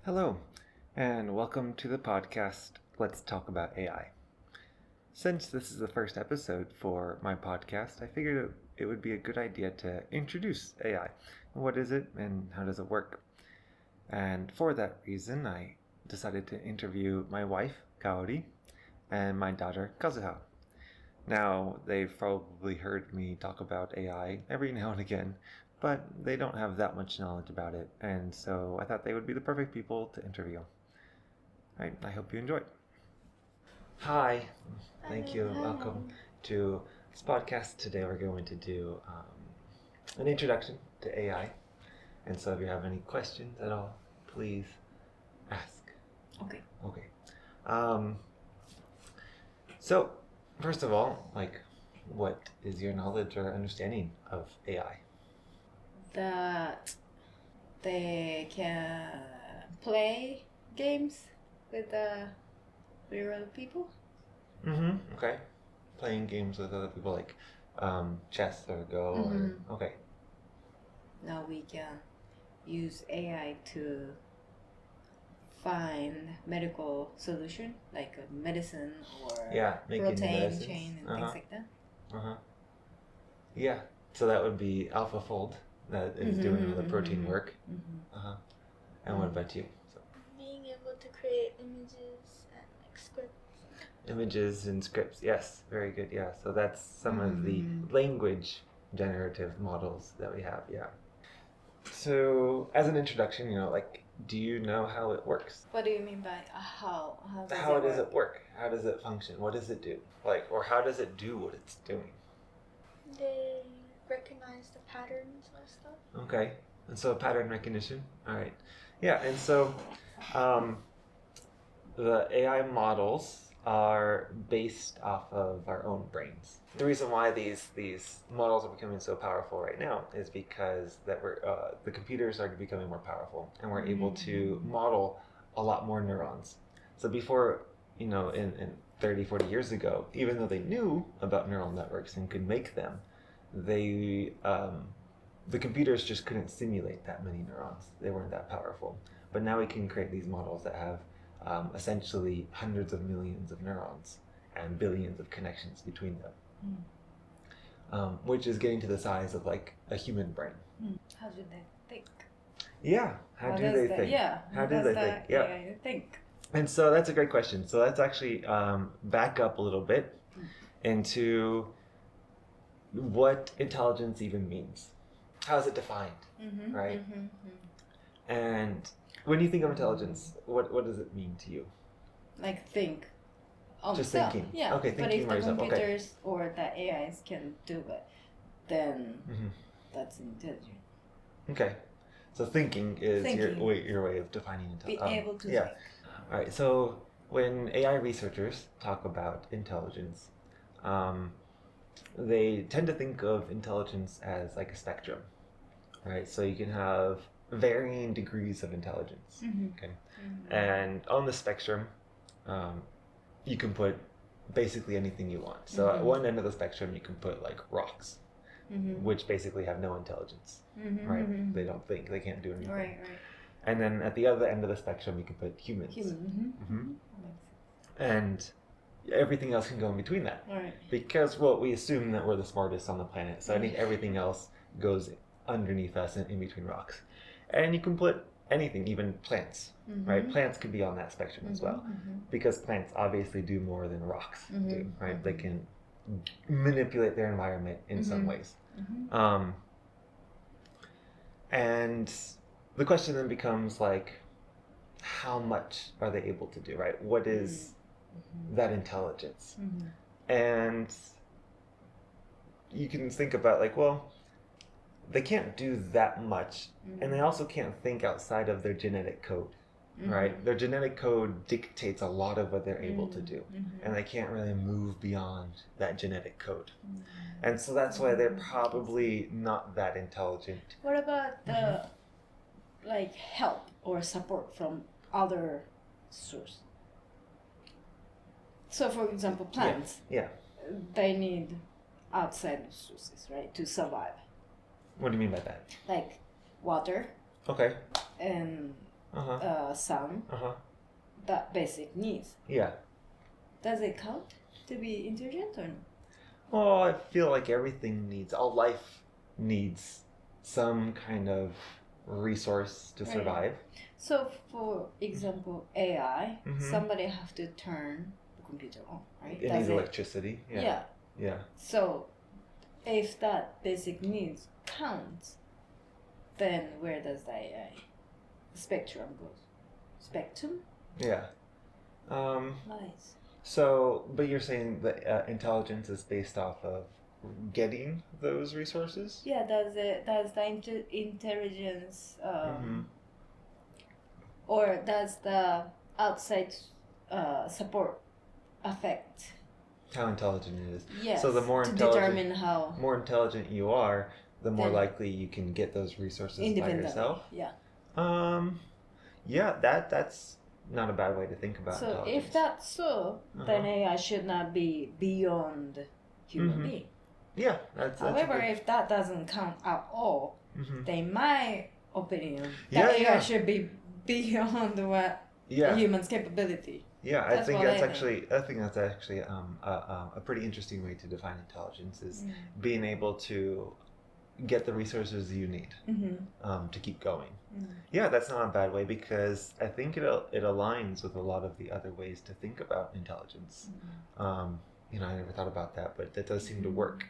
Hello, and welcome to the podcast, Let's Talk About AI. Since this is the first episode for my podcast, I figured it would be a good idea to introduce AI. What is it and how does it work? And for that reason, I decided to interview my wife, Kaori, and my daughter, Kazuha. Now, they've probably heard me talk about AI every now and again, but they don't have that much knowledge about it, and so I thought they would be the perfect people to interview. All right, I hope you enjoy. Hi, thank you. Hi. Welcome to this podcast. Today we're going to do an introduction to AI, and so if you have any questions at all, please ask. Okay. So first of all, what is your knowledge or understanding of AI? That they can play games with real people. Okay. Playing games with other people like chess or Go or okay. Now we can use AI to find medical solution like a medicine or making protein medicines. chain and things like that. Yeah. So that would be AlphaFold that is doing all the protein work. And what about you? So. Being able to create images and scripts. Images and scripts, yes, very good. Yeah, so that's some of the language generative models that we have. Yeah. So as an introduction, do you know how it works? What do you mean by how? How does it work? How does it function? What does it do? Or how does it do what it's doing? They recognize the patterns or stuff. Okay, and so pattern recognition. All right, yeah, and so the AI models are based off of our own brains. The reason why these models are becoming so powerful right now is because the computers are becoming more powerful, and we're able to model a lot more neurons. So before, in 30, 40 years ago, even though they knew about neural networks and could make them, the computers just couldn't simulate that many neurons. They weren't that powerful. But now we can create these models that have essentially hundreds of millions of neurons and billions of connections between them, which is getting to the size of like a human brain. How do they think? Yeah, how do they think? Yeah, how do they think? Yeah, AI think? And so that's a great question. So let's actually back up a little bit into what intelligence even means. How is it defined, right? And when you think of intelligence, what does it mean to you? Like think. Just self. thinking. Yeah. Okay, but thinking if by the yourself. computers or the AIs can do it, then that's intelligent. Okay. So thinking is your way of defining intelligence. Be able to yeah. think. All right. So when AI researchers talk about intelligence, they tend to think of intelligence as like a spectrum, right? So you can have varying degrees of intelligence. Okay. And on the spectrum, you can put basically anything you want. So at one end of the spectrum, you can put like rocks, which basically have no intelligence, right? They don't think, they can't do anything. Right. And then at the other end of the spectrum, you can put humans. And everything else can go in between that. Right. Because, we assume that we're the smartest on the planet. So I think everything else goes underneath us and in between rocks. And you can put anything, even plants, right? Plants could be on that spectrum as well. Because plants obviously do more than rocks do, right? They can manipulate their environment in some ways. And the question then becomes like, how much are they able to do, right? What is that intelligence? And you can think about they can't do that much, and they also can't think outside of their genetic code, right? Their genetic code dictates a lot of what they're able to do, and they can't really move beyond that genetic code. And so that's why they're probably not that intelligent. What about the help or support from other source? So for example, plants, they need outside sources, right, to survive. What do you mean by that? Like water. Okay. And some that basic needs. Yeah. Does it count to be intelligent or no? Well, I feel like all life needs some kind of resource to survive. So, for example, AI, Mhm. somebody have to turn the computer on, right? It needs electricity. Yeah. Yeah. So, if that basic needs counts, then where does the AI spectrum go? Spectrum? Yeah. Nice. So, but you're saying that intelligence is based off of getting those resources? Yeah, does the intelligence or does the outside support affect How intelligent it is. Yes, So the more to intelligent, determine how more intelligent you are, the more Then- likely you can get those resources by independently. yourself. Yeah. Yeah, that's not a bad way to think about So intelligence. if that's so, then AI should not be beyond human being. Yeah, that's However, a good, if that doesn't count at all, then in my opinion, Yeah, that AI yeah. should be beyond what a yeah, human's capability. yeah. I That's think what that's I think. actually, a pretty interesting way to define intelligence is being able to get the resources you need to keep going. Yeah, that's not a bad way because I think it aligns with a lot of the other ways to think about intelligence. I never thought about that, but that does seem to work.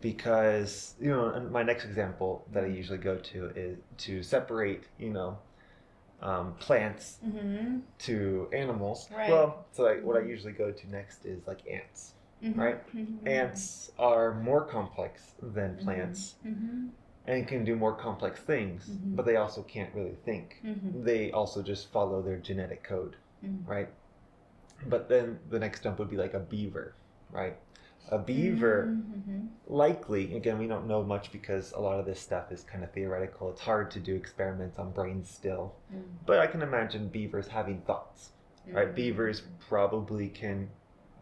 Because and my next example that I usually go to is to separate plants to animals. Right. Well, so what I usually go to next is like ants. Right? Ants are more complex than plants and can do more complex things, but they also can't really think. They also just follow their genetic code, right? But then the next jump would be like a beaver, right? A beaver, likely, again, we don't know much because a lot of this stuff is kind of theoretical. It's hard to do experiments on brains still. But I can imagine beavers having thoughts, right? Beavers probably can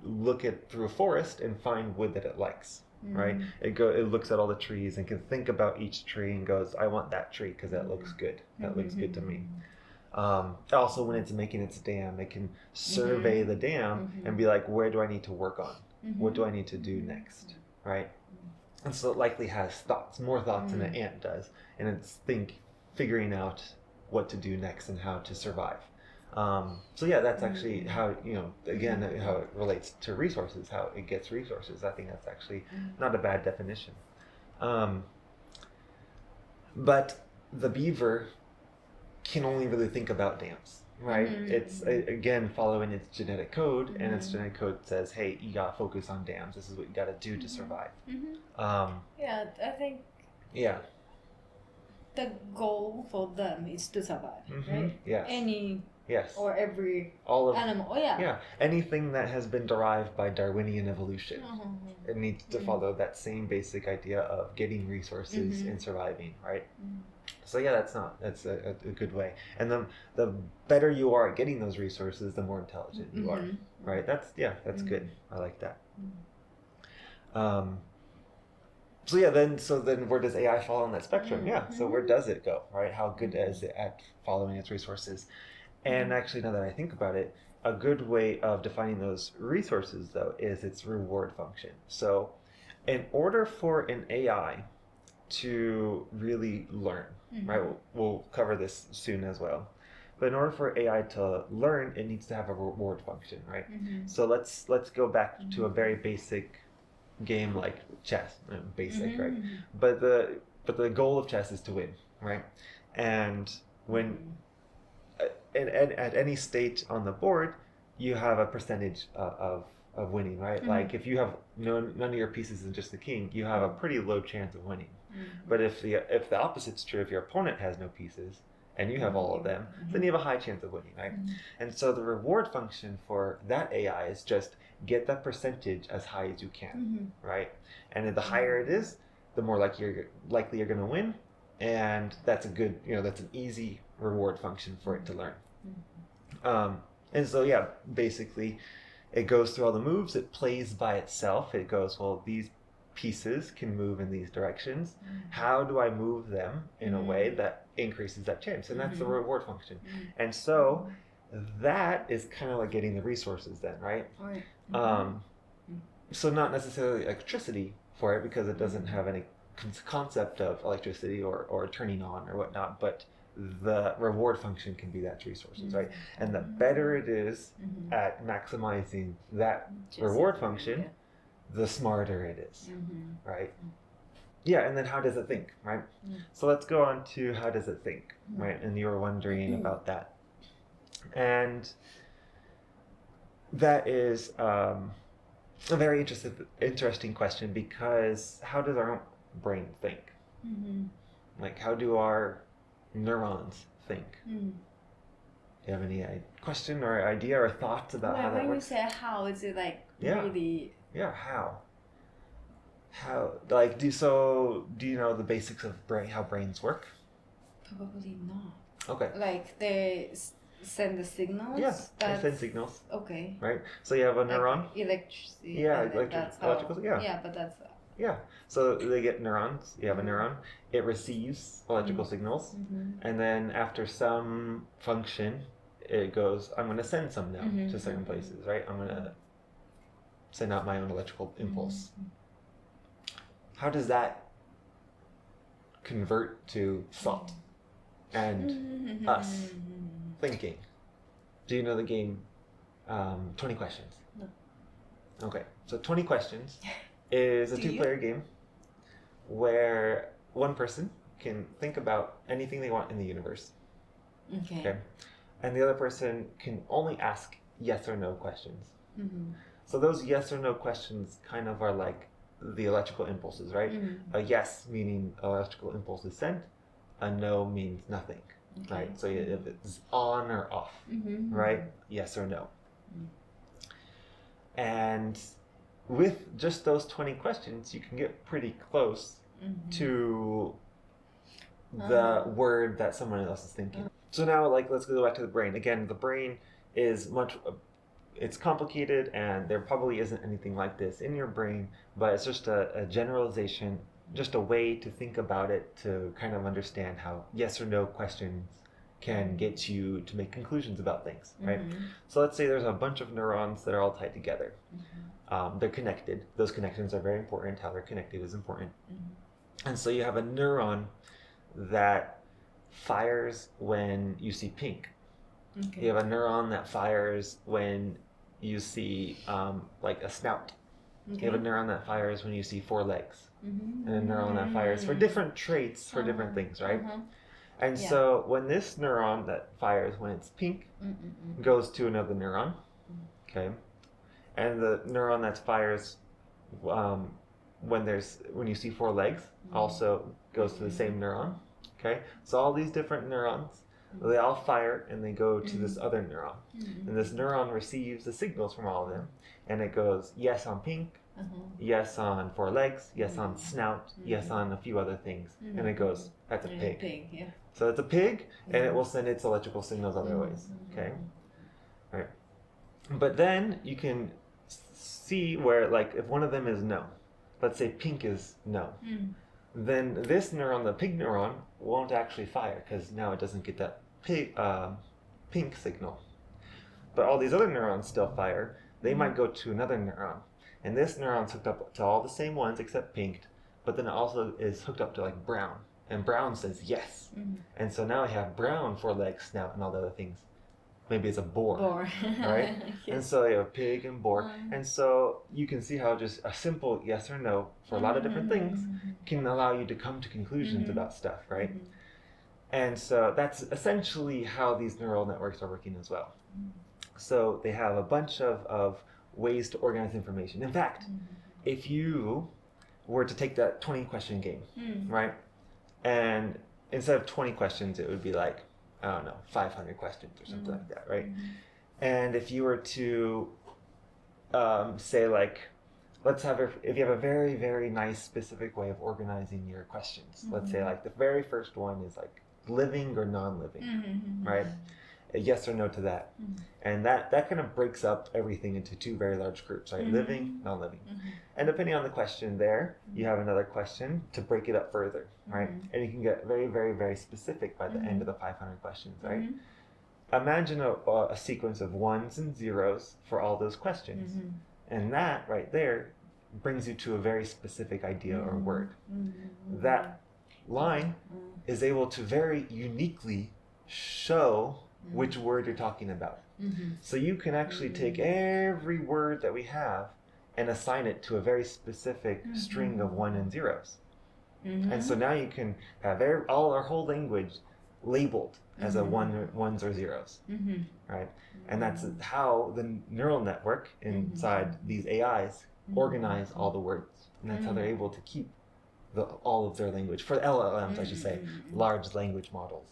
look through a forest and find wood that it likes, right? It looks at all the trees and can think about each tree and goes, I want that tree because that looks good. That looks good to me. Also, when it's making its dam, it can survey the dam and be like, where do I need to work on? What do I need to do next, right? And so it likely has more thoughts than an ant does, and it's figuring out what to do next and how to survive. So yeah, that's actually how again how it relates to resources, how it gets resources. I think that's actually not a bad definition. But the beaver can only really think about dams, right? It's again following its genetic code, and its genetic code says, hey, you gotta focus on dams. This is what you gotta do to survive. Yeah, I think the goal for them is to survive, right? Yes. Yes. Or every all of animal. Oh yeah. Yeah, anything that has been derived by Darwinian evolution, it needs to follow that same basic idea of getting resources and surviving, right? So yeah, that's a good way. And the better you are at getting those resources, the more intelligent you are, right? That's good. I like that. So then where does AI fall on that spectrum? So where does it go, right? How good is it at following its resources? And actually, now that I think about it, a good way of defining those resources, though, is its reward function. So in order for an AI to really learn, right? We'll cover this soon as well. But in order for AI to learn, it needs to have a reward function, right? So let's go back to a very basic game like chess, basic, right? But the goal of chess is to win, right? And when at any state on the board, you have a percentage of winning, right? Like if you have none of your pieces and just the king, you have a pretty low chance of winning. But if the opposite's true, if your opponent has no pieces and you have all of them, then you have a high chance of winning, right? And so the reward function for that AI is just get that percentage as high as you can, right? And the higher it is, the more likely you're going to win, and that's a good, that's an easy reward function for it to learn. And so yeah, basically, it goes through all the moves. It plays by itself. It goes, well, these pieces can move in these directions. How do I move them in a way that increases that chance? And that's the reward function. And so that is kind of like getting the resources then, right? So not necessarily electricity for it, because it doesn't have any concept of electricity or turning on or whatnot, but the reward function can be that resources, right? And the better it is at maximizing that reward function, the smarter it is, right? Yeah, and then how does it think, right? So let's go on to how does it think, right? And you were wondering about that. And that is a very interesting question, because how does our brain think? Like, how do our neurons think? Do you have any question or idea or thoughts about how that when works? you say how, is it like really? Yeah, how like do you know the basics of how brains work? Probably not. Okay. Like they send the signals. Yeah, they send signals. Okay. Right. So you have a neuron. Like electricity. Yeah, electrical. Yeah. Yeah, but that's. Yeah. So they get neurons. You have a neuron. It receives electrical signals, and then after some function, it goes, I'm going to send some now to certain places, right? I'm going to send out my own electrical impulse. How does that convert to thought and us thinking? Do you know the game 20 Questions? No. Okay, so 20 Questions is a two-player game where one person can think about anything they want in the universe. Okay. And the other person can only ask yes or no questions. So those yes or no questions kind of are like the electrical impulses, right? A yes meaning electrical impulse is sent, a no means nothing, right? So if it's on or off, right? Yes or no. And with just those 20 questions, you can get pretty close to the word that someone else is thinking. So now, like, let's go back to the brain. Again, the brain is it's complicated, and there probably isn't anything like this in your brain, but it's just a generalization, just a way to think about it, to kind of understand how yes or no questions can get you to make conclusions about things, right? So let's say there's a bunch of neurons that are all tied together. They're connected. Those connections are very important. How they're connected is important. And so you have a neuron that fires when you see pink. You have a neuron that fires when you see like a snout. You have a neuron that fires when you see four legs. And a neuron that fires for different traits for different things, right? And so when this neuron that fires when it's pink goes to another neuron, okay, and the neuron that fires when you see four legs also goes to the same neuron, okay? So all these different neurons, they all fire and they go to this other neuron. And this neuron receives the signals from all of them, and it goes yes on pink, yes on four legs, yes on snout, yes on a few other things, and it goes, that's a pig. So it's a pig, and it will send its electrical signals other ways, okay? All right. But then you can see where, like, if one of them is no, let's say pink is no, then this neuron, the pig neuron, won't actually fire, because now it doesn't get that pink signal. But all these other neurons still fire. They might go to another neuron, and this neuron's hooked up to all the same ones except pink, but then it also is hooked up to like brown, and brown says yes. And so now I have brown, four legs, snout, and all the other things. Maybe it's a boar. Right? And so you have pig and boar. And so you can see how just a simple yes or no for a lot of different things can allow you to come to conclusions about stuff, right? And so that's essentially how these neural networks are working as well. So they have a bunch of ways to organize information. In fact, if you were to take that 20 question game, right? And instead of 20 questions, it would be like, I don't know, 500 questions or something like that, right? And if you were to say, like, if you have a very, very nice specific way of organizing your questions, let's say like the very first one is like living or non-living, right? a yes or no to that. And that kind of breaks up everything into two very large groups, right? Living, non-living. And depending on the question there, you have another question to break it up further, right? And you can get very, very, very specific by the end of the 500 questions, right? Imagine a sequence of ones and zeros for all those questions. And that right there brings you to a very specific idea or word. That line is able to very uniquely show which word you're talking about. So you can actually take every word that we have and assign it to a very specific string of one and zeros. And so now you can have all our whole language labeled as a ones or zeros, right? And that's how the neural network inside these AIs organize all the words. And that's how they're able to keep all of their language. For LLMs, I should say, large language models.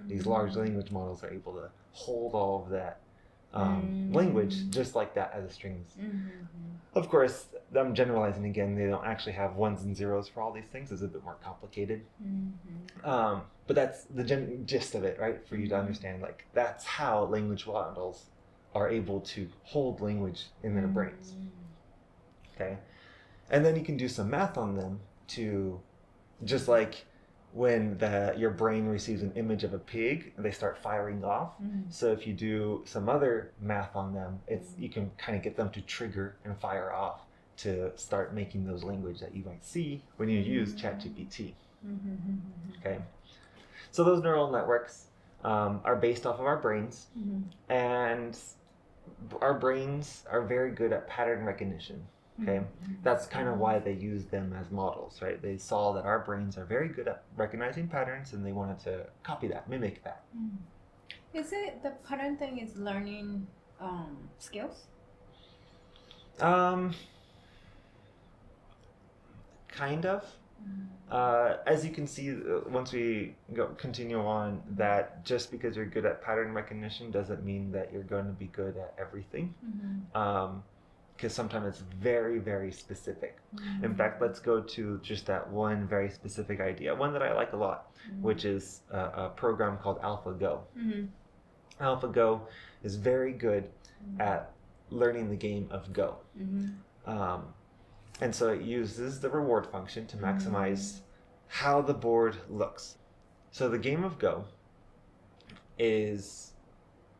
These large language models are able to hold all of that language just like that as a strings. Of course, I'm generalizing again. They don't actually have ones and zeros for all these things. It's a bit more complicated. But that's the gist of it, right? For you to understand, like, that's how language models are able to hold language in their brains. Okay? And then you can do some math on them to, just like when your brain receives an image of a pig, they start firing off. So if you do some other math on them, you can kind of get them to trigger and fire off to start making those language that you might see when you use ChatGPT. Okay, so those neural networks are based off of our brains, and our brains are very good at pattern recognition. Okay, that's kind of why they use them as models, right? They saw that our brains are very good at recognizing patterns, and they wanted to copy that, mimic that. Is it the pattern thing is learning skills? Kind of. As you can see, once we continue on, that just because you're good at pattern recognition doesn't mean that you're going to be good at everything. Because sometimes it's very, very specific. In fact, let's go to just that one very specific idea, one that I like a lot, which is a program called AlphaGo. AlphaGo is very good at learning the game of Go. And so it uses the reward function to maximize how the board looks. So the game of Go is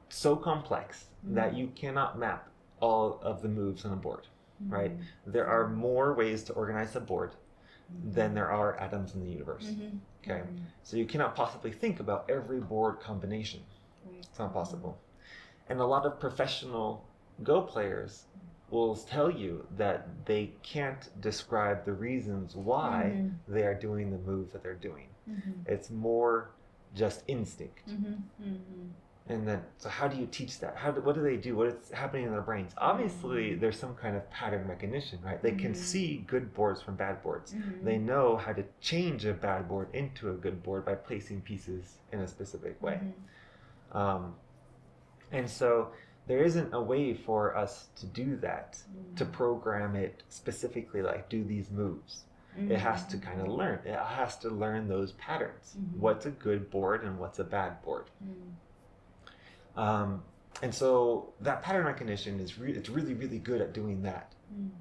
so complex that you cannot map all of the moves on a board, right? There are more ways to organize a board than there are atoms in the universe. Okay, so you cannot possibly think about every board combination. It's not possible. And a lot of professional Go players will tell you that they can't describe the reasons why they are doing the moves that they're doing. It's more just instinct. And then, so how do you teach that? What do they do? What is happening in their brains? Obviously, there's some kind of pattern recognition, right? They can see good boards from bad boards. They know how to change a bad board into a good board by placing pieces in a specific way. And so there isn't a way for us to do that, to program it specifically, like do these moves. It has to kind of learn. It has to learn those patterns. What's a good board and what's a bad board. And so that pattern recognition is it's really, really good at doing that,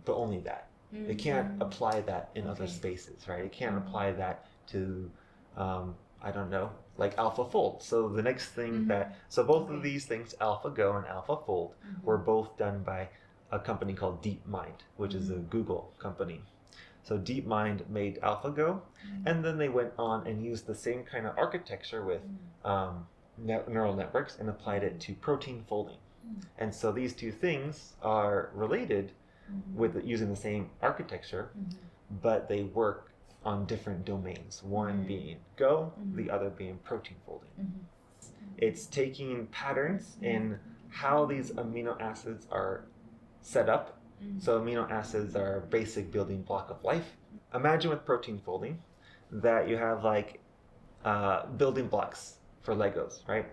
but only that. It can't apply that in other spaces, right? It can't apply that to, I don't know, like AlphaFold. So the next thing so both of these things, AlphaGo and AlphaFold, were both done by a company called DeepMind, which is a Google company. So DeepMind made AlphaGo, and then they went on and used the same kind of architecture with neural networks and applied it to protein folding. And so these two things are related with using the same architecture, but they work on different domains, one being Go, the other being protein folding. It's taking patterns in how these amino acids are set up. So amino acids are a basic building block of life. Imagine with protein folding that you have like building blocks for Legos, right?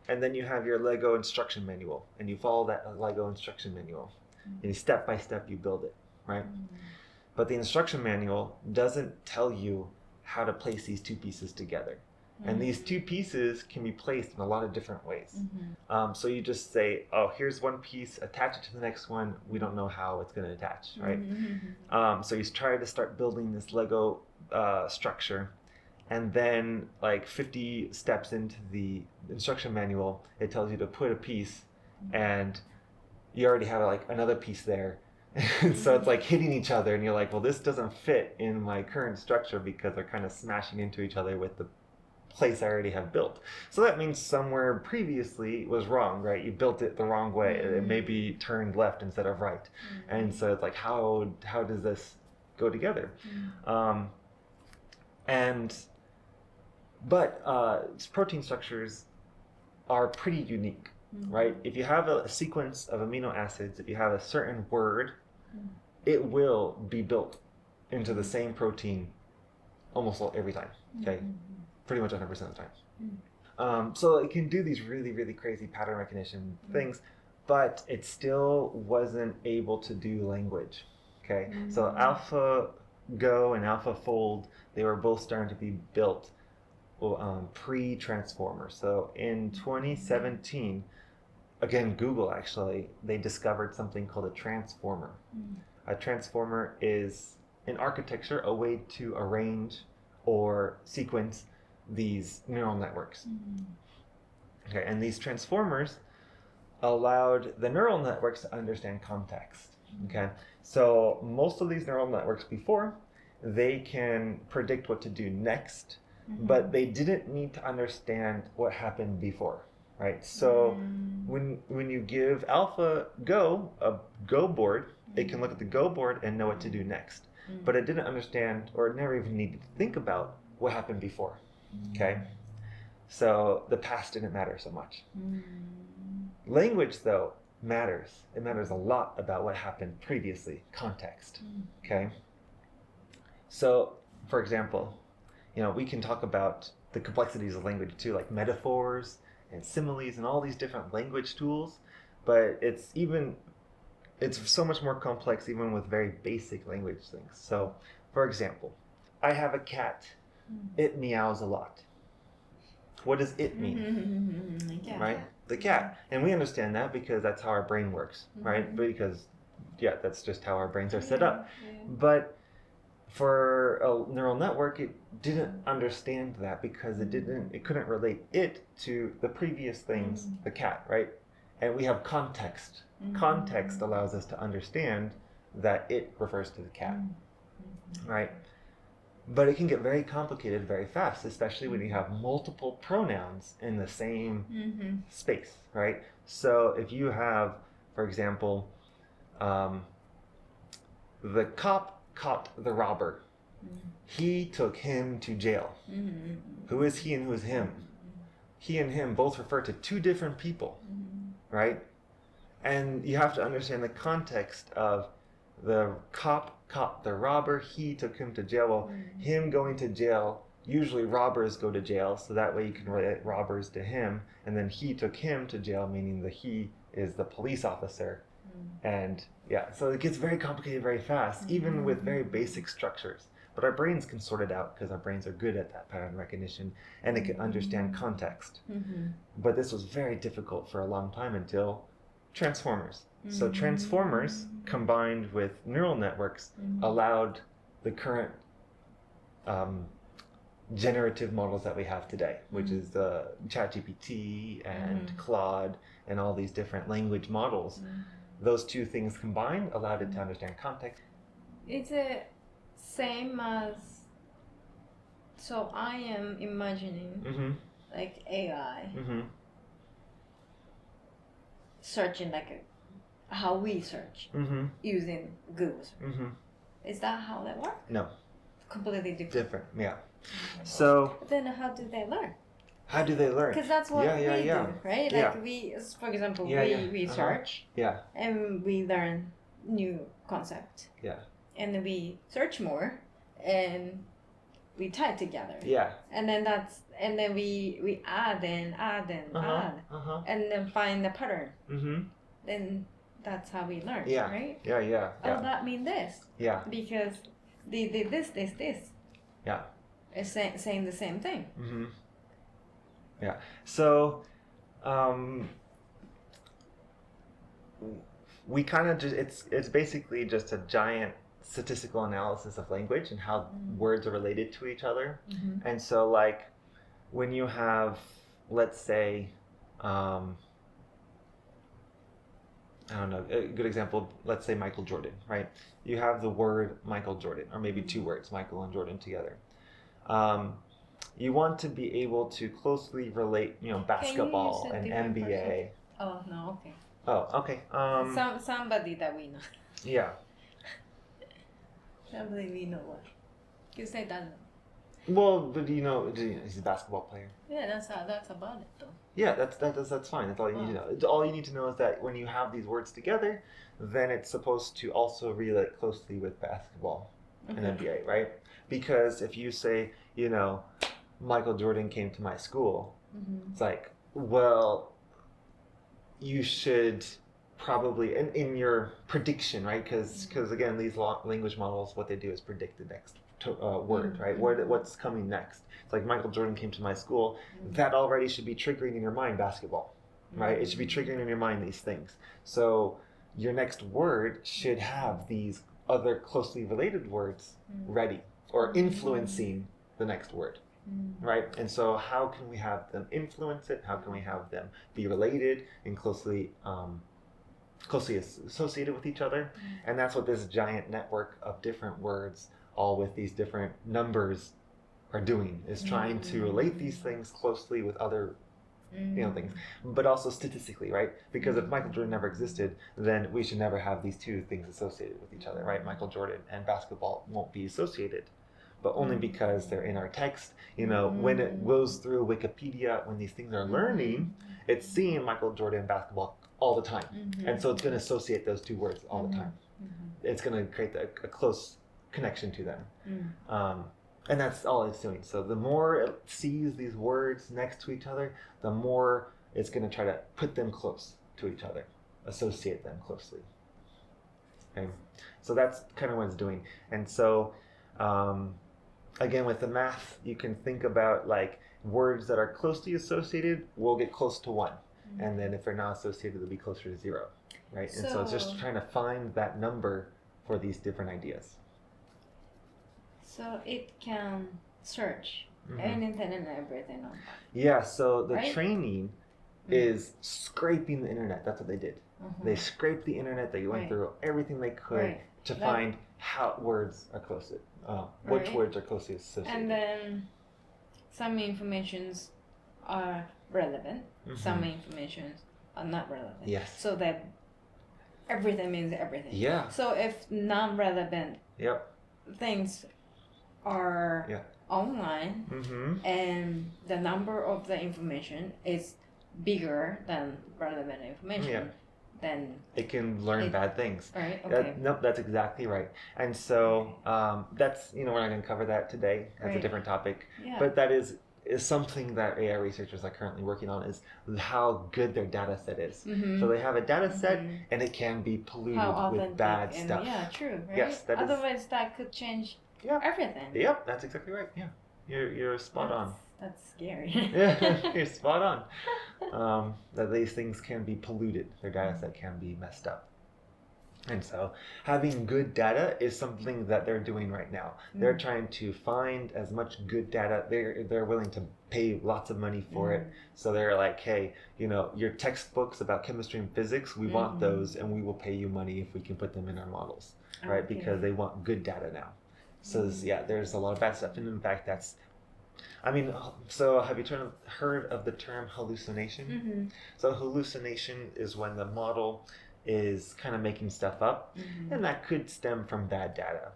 And then you have your Lego instruction manual, and you follow that Lego instruction manual, and step by step you build it, right? But the instruction manual doesn't tell you how to place these two pieces together. And these two pieces can be placed in a lot of different ways. Mm-hmm. So you just say, oh, here's one piece, attach it to the next one. We don't know how it's going to attach, right? Mm-hmm. So you try to start building this Lego structure. And then like 50 steps into the instruction manual, it tells you to put a piece, and you already have like another piece there. And so it's like hitting each other, and you're like, well, this doesn't fit in my current structure because they're kind of smashing into each other with the place I already have built. So that means somewhere previously was wrong, right? You built it the wrong way. It maybe turned left instead of right. And so it's like, how does this go together? But protein structures are pretty unique, right? If you have a sequence of amino acids, if you have a certain word, it will be built into the same protein almost every time, okay? Pretty much 100% of the time. So it can do these really, really crazy pattern recognition things, but it still wasn't able to do language, okay? So AlphaGo and AlphaFold, they were both starting to be built pre-transformer. So in 2017, again, Google actually, they discovered something called a transformer. A transformer is in architecture a way to arrange or sequence these neural networks. Okay, and these transformers allowed the neural networks to understand context. Okay, so most of these neural networks before, they can predict what to do next, but they didn't need to understand what happened before, right? So when you give AlphaGo a Go board, it can look at the Go board and know what to do next. But it didn't understand, or it never even needed to think about what happened before, okay? So the past didn't matter so much. Language, though, matters. It matters a lot about what happened previously, context, okay? So, for example, we can talk about the complexities of language too, like metaphors and similes and all these different language tools, but it's so much more complex even with very basic language things. So, for example, I have a cat. It meows a lot. What does it mean? Right? The cat. And we understand that because that's how our brain works, right? Because, that's just how our brains are set up. But for a neural network, it didn't understand that because it couldn't relate it to the previous things, the cat, right? And we have context. Context allows us to understand that it refers to the cat, right? But it can get very complicated very fast, especially when you have multiple pronouns in the same space, right? So if you have, for example, the cop caught the robber. He took him to jail. Who is he and who is him? He and him both refer to two different people, right? And you have to understand the context of the cop caught the robber, he took him to jail. Well, him going to jail, usually robbers go to jail, so that way you can relate robbers to him. And then he took him to jail, meaning the he is the police officer. And so it gets very complicated very fast, even with very basic structures. But our brains can sort it out because our brains are good at that pattern recognition, and it can understand context. But this was very difficult for a long time until transformers. So transformers combined with neural networks allowed the current generative models that we have today, which is ChatGPT and Claude and all these different language models. Those two things combined allowed it to understand context. Is it same as, so I am imagining like AI searching like how we search using Google search. Is that how that works? No. Completely different. Different, yeah. So then how do they learn? How do they learn? Because that's what we do, right? Like we, for example, we search and we learn new concept. And then we search more and we tie it together. And then we add and then find the pattern. Then that's how we learn, right? Oh, that means this. Because they did this. It's saying the same thing. Yeah. So we kind of just it's basically just a giant statistical analysis of language and how words are related to each other. And so like when you have, let's say, I don't know, a good example, let's say Michael Jordan, right? You have the word Michael Jordan, or maybe two words, Michael and Jordan together. You want to be able to closely relate, basketball and NBA. Oh, no, okay. Oh, okay. Somebody that we know. Yeah. Somebody we know what. You say that. Well, but he's a basketball player. Yeah, that's about it though. Yeah, that's fine. That's all you need to know. All you need to know is that when you have these words together, then it's supposed to also relate closely with basketball and NBA, right? Because if you say, Michael Jordan came to my school, it's like, well, you should probably, in your prediction, right? Because again, these language models, what they do is predict the next word, right? What's coming next? It's like Michael Jordan came to my school. That already should be triggering in your mind basketball, right? It should be triggering in your mind these things. So your next word should have these other closely related words ready or influencing the next word, right? And so how can we have them influence it? How can we have them be related and closely associated with each other? And that's what this giant network of different words, all with these different numbers, are doing, is trying to relate these things closely with other things, but also statistically, right? Because if Michael Jordan never existed, then we should never have these two things associated with each other, right? Michael Jordan and basketball won't be associated, but only because they're in our text. When it goes through Wikipedia, when these things are learning, it's seeing Michael Jordan and basketball all the time. And so it's going to associate those two words all the time. It's going to create a close connection to them. And that's all it's doing. So the more it sees these words next to each other, the more it's going to try to put them close to each other, associate them closely. Okay? So that's kind of what it's doing. And so, again, with the math, you can think about like words that are closely associated will get close to 1. And then if they're not associated, they'll be closer to 0. Right? And so it's just trying to find that number for these different ideas. So it can search anything and everything on that. Yeah, so the training is scraping the internet. That's what they did. They scraped the internet. They went through everything they could to find how words are close. Which words are closely associated. And then some informations are relevant. Some informations are not relevant. Yes. So that everything means everything. Yeah. So if non-relevant things are online and the number of the information is bigger than relevant information, then it can learn bad things. Right. Okay. That's exactly right. And so that's we're not going to cover that today. That's a different topic. Yeah. But that is something that AI researchers are currently working on, is how good their data set is. So they have a data set and it can be polluted with bad stuff. Yeah, true. Right? Yes, otherwise that could change everything. Yep, that's exactly right. Yeah, you're spot on. That's scary. Yeah, you're spot on. That these things can be polluted. Their data set can be messed up. And so having good data is something that they're doing right now. They're trying to find as much good data. They're willing to pay lots of money for it. So they're like, hey, your textbooks about chemistry and physics, we want those, and we will pay you money if we can put them in our models, right? Because they want good data now. So there's a lot of bad stuff. And in fact, so have you heard of the term hallucination? So hallucination is when the model is kind of making stuff up, and that could stem from bad data.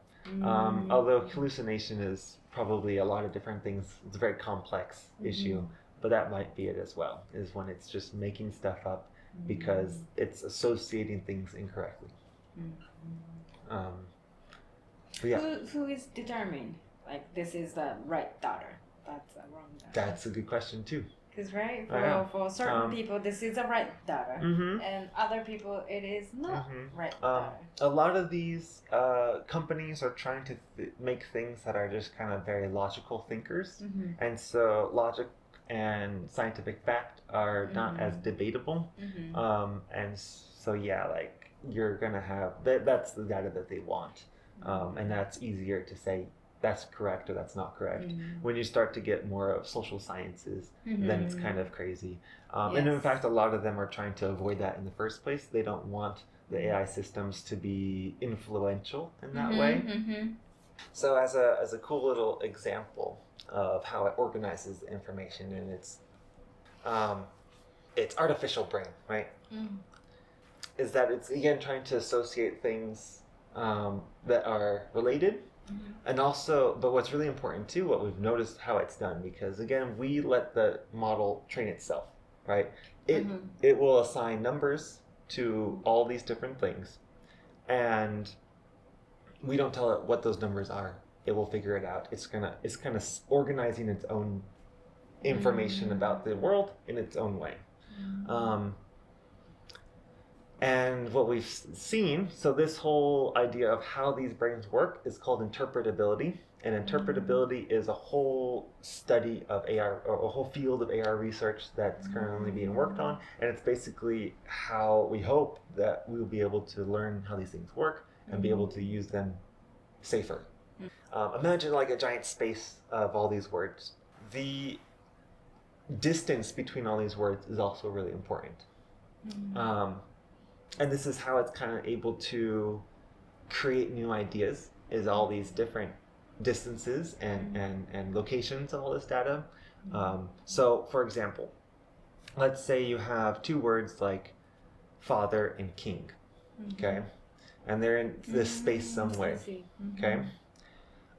Although hallucination is probably a lot of different things. It's a very complex issue, but that might be it as well, is when it's just making stuff up because it's associating things incorrectly. Who is determined, like, this is the right data, that's the wrong data? That's a good question too. Because for certain people this is the right data, and other people it is not right data. A lot of these companies are trying to make things that are just kind of very logical thinkers, and so logic and scientific fact are not as debatable. And so yeah, like you're gonna have that's the data that they want, and that's easier to say that's correct or that's not correct. When you start to get more of social sciences, then it's kind of crazy. And in fact, a lot of them are trying to avoid that in the first place. They don't want the AI systems to be influential in that way. So as a cool little example of how it organizes the information in its artificial brain, right? Is that it's again trying to associate things that are related. And also, but what's really important too, what we've noticed how it's done, because again, we let the model train itself, right? It will assign numbers to all these different things, and we don't tell it what those numbers are. It will figure it out. It's kind of organizing its own information about the world in its own way. And what we've seen, so this whole idea of how these brains work is called interpretability. And interpretability is a whole study of AR, or a whole field of AR research that's currently being worked on. And it's basically how we hope that we'll be able to learn how these things work and be able to use them safer. Imagine like a giant space of all these words. The distance between all these words is also really important. And this is how it's kind of able to create new ideas, is all these different distances and locations of all this data. So, for example, let's say you have two words like father and king, okay? And they're in this space somewhere, okay?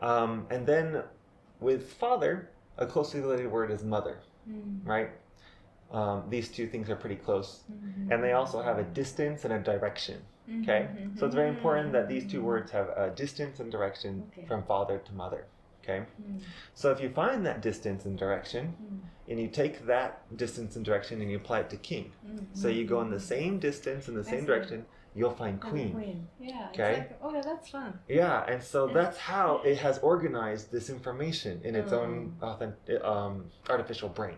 And then with father, a closely related word is mother, right? These two things are pretty close, and they also have a distance and a direction. Okay, so it's very important that these two words have a distance and direction from father to mother. Okay, so if you find that distance and direction, and you take that distance and direction and you apply it to king, so you go in the same distance in the same direction, you'll find queen. Yeah. Okay. Okay, that's fun. Yeah, and so that's how it has organized this information in its own artificial brain.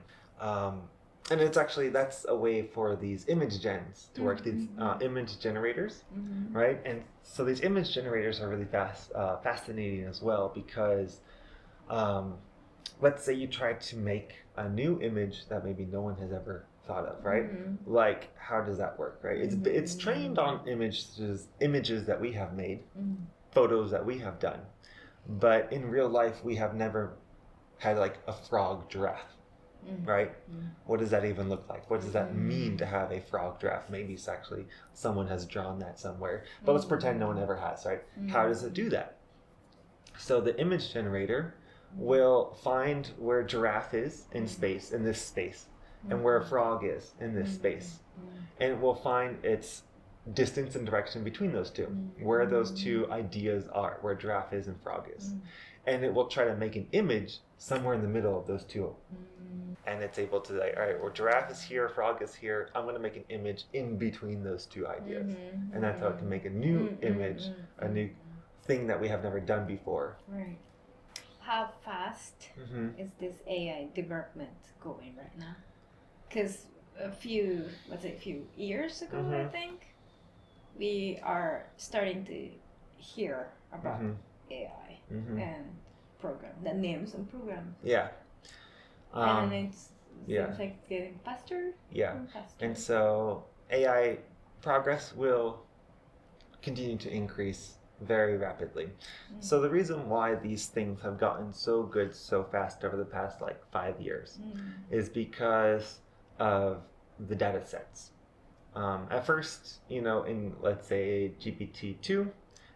And it's actually, that's a way for these image gens to work, these image generators, right? And so these image generators are really fascinating as well, because let's say you try to make a new image that maybe no one has ever thought of, right? Like, how does that work, right? It's trained on images that we have made, photos that we have done, but in real life we have never had like a frog giraffe. Right? What does that even look like? What does that mean to have a frog giraffe? Maybe it's actually someone has drawn that somewhere, but let's pretend no one ever has, right? How does it do that? So the image generator will find where giraffe is in space, in this space, and where a frog is in this space, and it will find its distance and direction between those two, where those two ideas are, where giraffe is and frog is, and it will try to make an image somewhere in the middle of those two. And it's able to like, all right, well, giraffe is here, frog is here. I'm going to make an image in between those two ideas. And that's how it can make a new image, a new thing that we have never done before. Right. How fast is this AI development going right now? Because a few years ago, I think, we are starting to hear about AI and the names and programs. Yeah. And it seems like it's getting faster. Yeah. And so AI progress will continue to increase very rapidly. So the reason why these things have gotten so good so fast over the past like 5 years is because of the data sets. At first, in let's say GPT-2,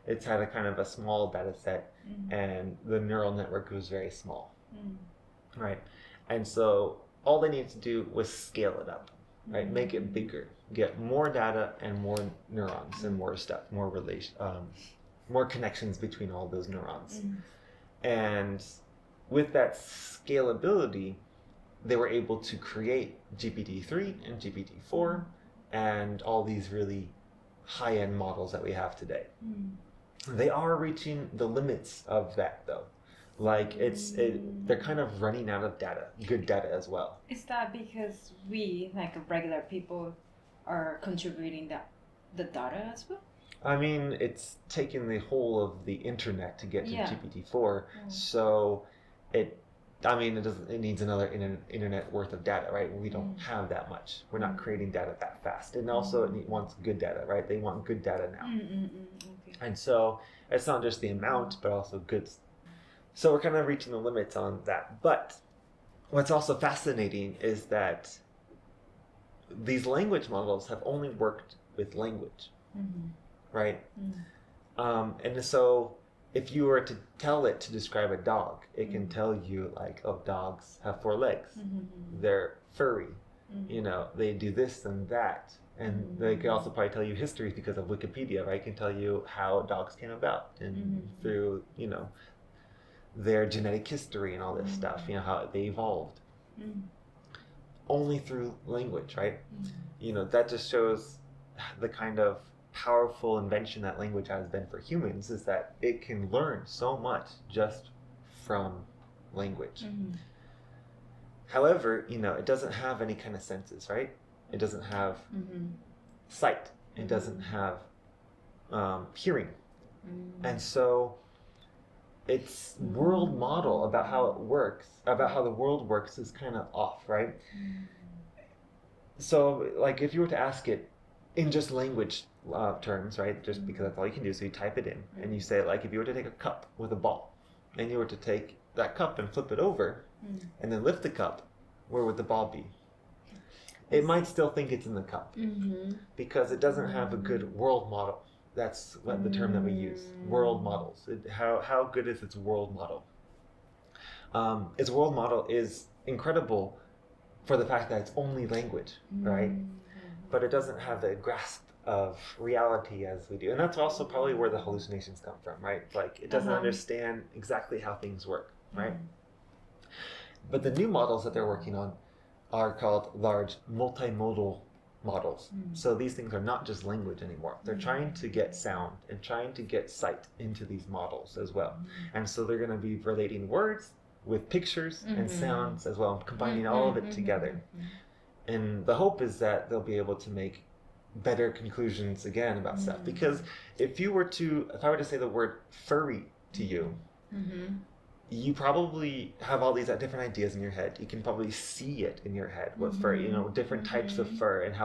it's had a kind of a small data set, and the neural network was very small, right? And so all they needed to do was scale it up, right? Make it bigger, get more data and more neurons and more stuff, more more connections between all those neurons. And with that scalability, they were able to create GPT-3 and GPT-4 and all these really high-end models that we have today. They are reaching the limits of that, though. Like they're kind of running out of data, good data as well. Is that because we, like regular people, are contributing the data as well? I mean, it's taking the whole of the internet to get to GPT-4, so it needs another internet worth of data, right? We don't have that much. We're not creating data that fast. And also it wants good data, right? They want good data now. Okay. And so it's not just the amount, but also good. So we're kind of reaching the limits on that. But what's also fascinating is that these language models have only worked with language, right? And so if you were to tell it to describe a dog, it can tell you like, oh, dogs have 4 legs. They're furry. You know, they do this and that. And they can also probably tell you history because of Wikipedia, right? It can tell you how dogs came about and through, you know, their genetic history and all this stuff, you know, how they evolved. Only through language, right? You know, that just shows the kind of powerful invention that language has been for humans, is that it can learn so much just from language. However, you know, it doesn't have any kind of senses, right? It doesn't have sight. It doesn't have hearing. And so its world model about how it works, about how the world works, is kind of off, right? So, like, if you were to ask it in just language terms, right, just because that's all you can do, so you type it in, and you say, like, if you were to take a cup with a ball, and you were to take that cup and flip it over, and then lift the cup, where would the ball be? It might still think it's in the cup, because it doesn't have a good world model. That's what the term that we use, world models. How good is its world model? Its world model is incredible for the fact that it's only language, right? But it doesn't have the grasp of reality as we do. And that's also probably where the hallucinations come from, right? Like, it doesn't understand exactly how things work, right? But the new models that they're working on are called large multimodal models. So these things are not just language anymore. They're trying to get sound and trying to get sight into these models as well. And so they're going to be relating words with pictures and sounds as well, combining all of it together. And the hope is that they'll be able to make better conclusions again about stuff. Because if I were to say the word furry to you, you probably have all these different ideas in your head. You can probably see it in your head, what fur, you know, different types of fur and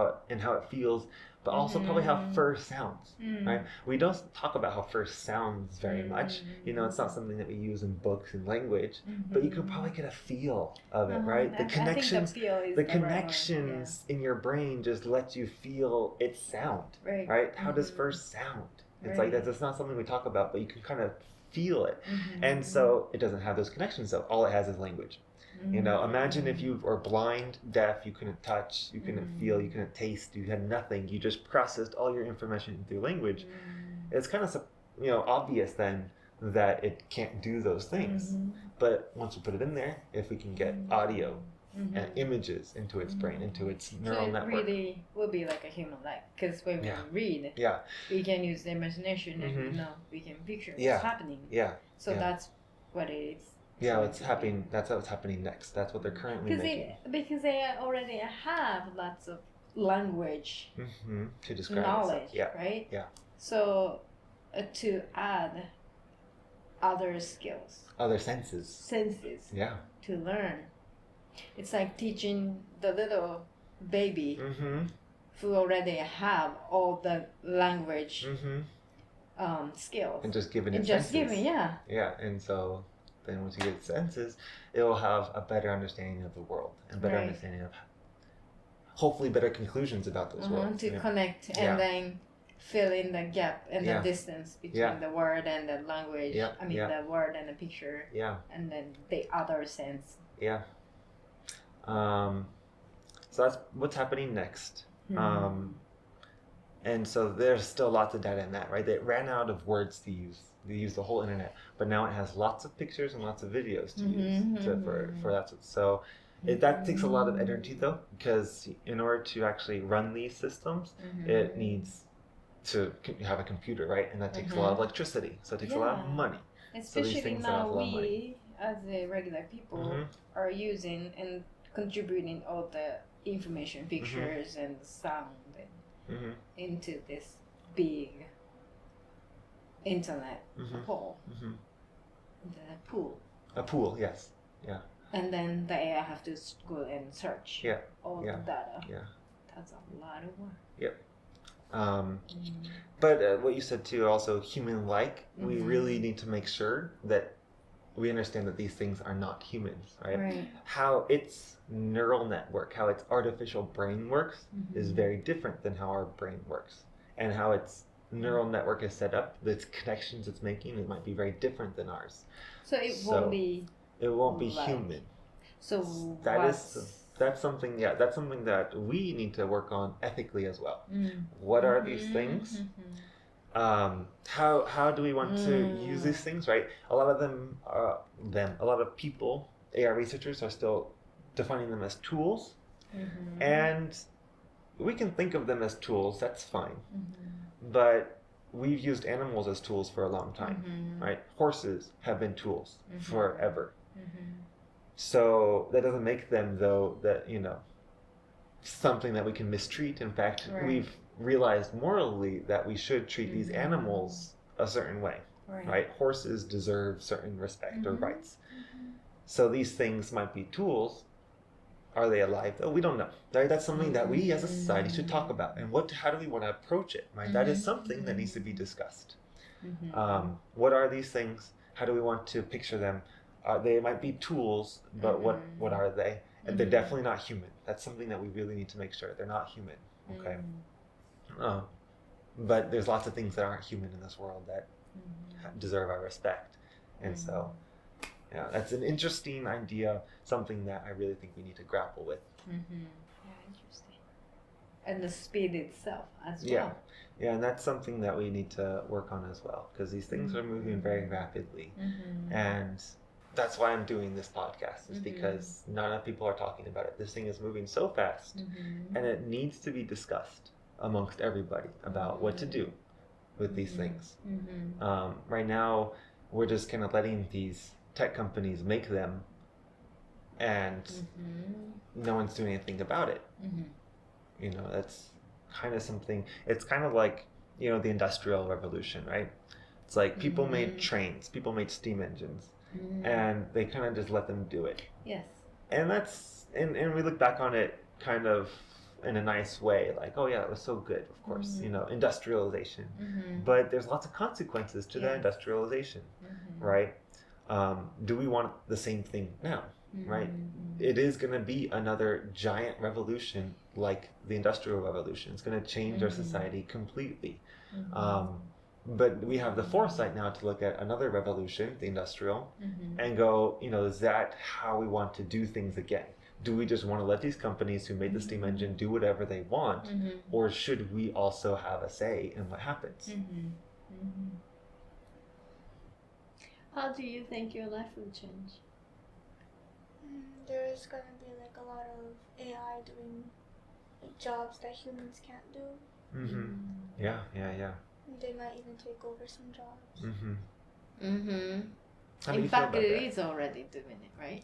how it feels, but also probably how fur sounds, right? We don't talk about how fur sounds very much. You know, it's not something that we use in books and language, but you could probably get a feel of it, right? The connections, in your brain just let you feel its sound, right? How does fur sound? It's like that's not something we talk about, but you can kind of feel it. And so it doesn't have those connections, so all it has is language. You know, imagine if you were blind, deaf, you couldn't touch, you couldn't feel, you couldn't taste, you had nothing, you just processed all your information through language. It's kind of, you know, obvious then that it can't do those things. But once you put it in there, if we can get audio and images into its brain, into its neural network. So it really will be like a human life, because when we read, we can use the imagination and you know, we can picture what's happening. So that's what it is. Yeah, it's happening. That's what's happening next. That's what they're currently making. Because they already have lots of language to describe knowledge, right? So to add other skills, other senses, to learn. It's like teaching the little baby who already have all the language skills. And just giving it senses. Yeah, and so then once you get senses, it will have a better understanding of the world and better understanding of, hopefully, better conclusions about those worlds. To connect and then fill in the gap and the distance between the word and the language. The word and the picture. And then the other sense. So that's what's happening next. And so there's still lots of data in that, right? They ran out of words to use. They used the whole internet, but now it has lots of pictures and lots of videos to use for that. So that takes a lot of energy, though, because in order to actually run these systems, it needs to have a computer, right? And that takes a lot of electricity, so it takes a lot of money. Especially so these things now as a regular people are using and contributing all the information, pictures and sound into this big internet hole, the pool. A pool, yes, yeah. And then the AI have to go and search all the data. Yeah, that's a lot of work. Yep. But what you said too, also human-like, we really need to make sure that we understand that these things are not humans, right? How its neural network, how its artificial brain works is very different than how our brain works. And how its neural network is set up, the connections it's making, it might be very different than ours. So it won't be human. So that's something that we need to work on ethically as well. What are these things? How do we want to use these things, right? A lot of a lot of people, AI researchers, are still defining them as tools. And we can think of them as tools, that's fine. But we've used animals as tools for a long time, right? Horses have been tools forever. So that doesn't make them, though, that, something that we can mistreat. In fact, we've realized morally that we should treat these animals a certain way, right? Horses deserve certain respect or rights. So these things might be tools. Are they alive, though? We don't know. Right? That's something that we as a society should talk about. And how do we want to approach it, right? That is something that needs to be discussed. What are these things? How do we want to picture them? They might be tools, but what are they? And they're definitely not human. That's something that we really need to make sure. They're not human, okay? But there's lots of things that aren't human in this world that deserve our respect. And so, yeah, that's an interesting idea, something that I really think we need to grapple with. Yeah, interesting. And the speed itself as well. Yeah, and that's something that we need to work on as well, because these things are moving very rapidly. And that's why I'm doing this podcast, is because not enough people are talking about it. This thing is moving so fast, and it needs to be discussed amongst everybody about what to do with these things. Right now, we're just kind of letting these tech companies make them, and no one's doing anything about it. That's kind of something. It's kind of like, the Industrial Revolution, right? It's like people made trains, people made steam engines, and they kind of just let them do it. Yes. And that's, and we look back on it kind of in a nice way, like, oh yeah, it was so good, of course, industrialization. But there's lots of consequences to that industrialization, right? Do we want the same thing now, right? It is going to be another giant revolution like the Industrial Revolution. It's going to change our society completely. But we have the foresight now to look at another revolution, the industrial, and go, is that how we want to do things again? Do we just want to let these companies who made the steam engine do whatever they want, or should we also have a say in what happens? How do you think your life will change? There's going to be like a lot of AI doing jobs that humans can't do. Yeah. They might even take over some jobs. In fact, it is already doing it, right?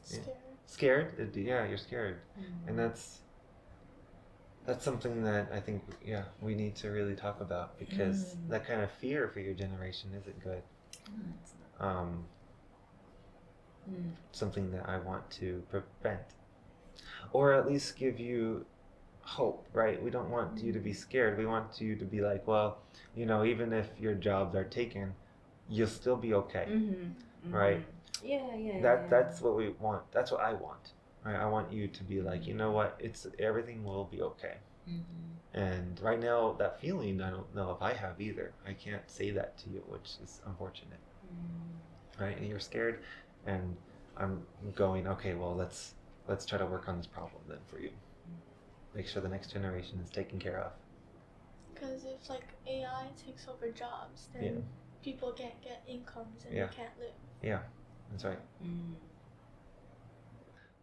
Scared? Yeah, you're scared. And that's something that I think, we need to really talk about, because that kind of fear for your generation isn't good. It's not. Something that I want to prevent, or at least give you hope, right? We don't want you to be scared. We want you to be like, well, even if your jobs are taken, you'll still be okay, right? That's what we want. That's what I want, right? I want you to be like, you know what? Everything will be okay. And right now, that feeling, I don't know if I have either. I can't say that to you, which is unfortunate, right? And you're scared, and I'm going, okay, well, let's try to work on this problem then for you. Make sure the next generation is taken care of. Because if AI takes over jobs, then people can't get incomes and they can't live. Yeah, that's right.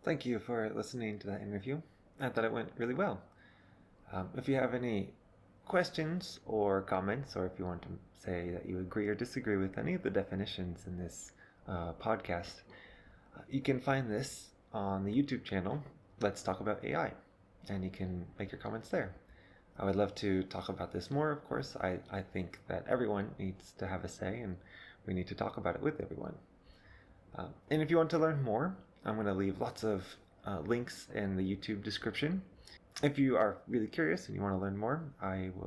Thank you for listening to that interview. I thought it went really well. If you have any questions or comments, or if you want to say that you agree or disagree with any of the definitions in this podcast, You can find this on the YouTube channel, Let's Talk About AI, and you can make your comments there. I would love to talk about this more, of course. I think that everyone needs to have a say, and we need to talk about it with everyone. And if you want to learn more, I'm going to leave lots of links in the YouTube description. If you are really curious and you want to learn more,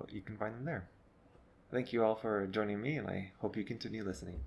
you can find them there. Thank you all for joining me, and I hope you continue listening.